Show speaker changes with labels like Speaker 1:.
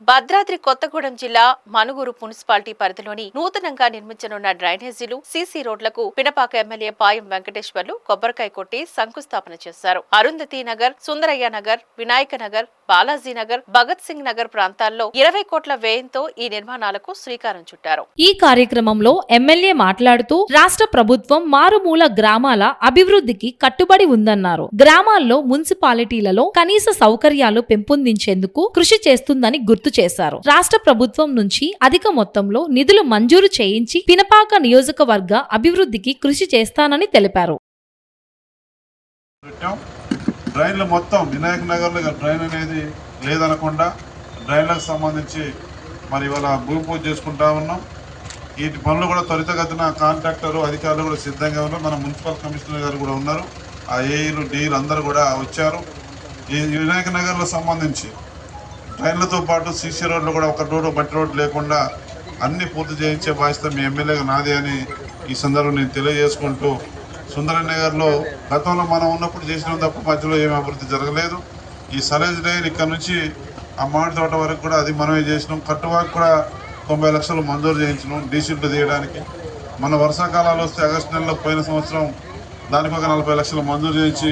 Speaker 1: భద్రాద్రి కొత్తగూడెం జిల్లా మనుగురు మున్సిపాలిటీ పరిధిలోని నూతనంగా నిర్మించనున్న డ్రైనేజీలు సీసీ రోడ్లకు పినపాక ఎమ్మెల్యే పాయం వెంకటేశ్వర్లు కొబ్బరికాయ కొట్టి శంకుస్థాపన చేశారు. అరుంధతి నగర్, సుందరయ్య నగర్, వినాయక నగర్, బాలాజీ నగర్, భగత్ సింగ్ నగర్ ప్రాంతాల్లో 20 కోట్ల వ్యయంతో ఈ నిర్మాణాలకు శ్రీకారం చుట్టారు.
Speaker 2: ఈ కార్యక్రమంలో ఎమ్మెల్యే మాట్లాడుతూ రాష్ట్ర ప్రభుత్వం మారుమూల గ్రామాల అభివృద్ధికి కట్టుబడి ఉందన్నారు. గ్రామాల్లో మున్సిపాలిటీలలో కనీస సౌకర్యాలు పెంపొందించేందుకు కృషి చేస్తుందని గుర్తు చేశారు. రాష్ట్ర ప్రభుత్వం నుంచి అధిక మొత్తంలో నిధులు మంజూరు చేయించి పినపాక నియోజకవర్గ అభివృద్ధికి కృషి చేస్తానని తెలిపారు.
Speaker 3: డ్రైన్లు మొత్తం వినాయక నగర్లో డ్రైన్ అనేది లేదనకుండా డ్రైన్లకు సంబంధించి మరి ఇవాళ భూమి పూజ చేసుకుంటా ఉన్నాం. ఈ పనులు కూడా త్వరితగతిన కాంట్రాక్టర్ అధికారులు కూడా సిద్ధంగా ఉన్నారు. మన మున్సిపల్ కమిషనర్ గారు కూడా ఉన్నారు. ఆ ఏఈలు డీలు అందరూ కూడా వచ్చారు. ఈ వినాయక నగర్లో సంబంధించి డ్రైన్లతో పాటు సీసీ రోడ్లు కూడా ఒక రోడ్డు మట్టి రోడ్డు లేకుండా అన్ని పూర్తి చేయించే బాధ్యత మీ ఎమ్మెల్యేగా నాదే అని ఈ సందర్భంగా నేను తెలియజేసుకుంటూ, సుందరయ్య నగర్లో గతంలో మనం ఉన్నప్పుడు చేసిన తప్ప మధ్యలో ఏమి అభివృద్ధి జరగలేదు. ఈ సలేజ్ లైన్ ఇక్కడ నుంచి ఆ మామిడి తోట వరకు కూడా అది మనమే చేసినాం. కట్టువాకు కూడా 90 లక్షలు మంజూరు చేయించినాం డీసీట్లు తీయడానికి. మన వర్షాకాలాలు వస్తే ఆగస్టు నెలలో పోయిన సంవత్సరం దానికి ఒక 40 లక్షలు మంజూరు చేయించి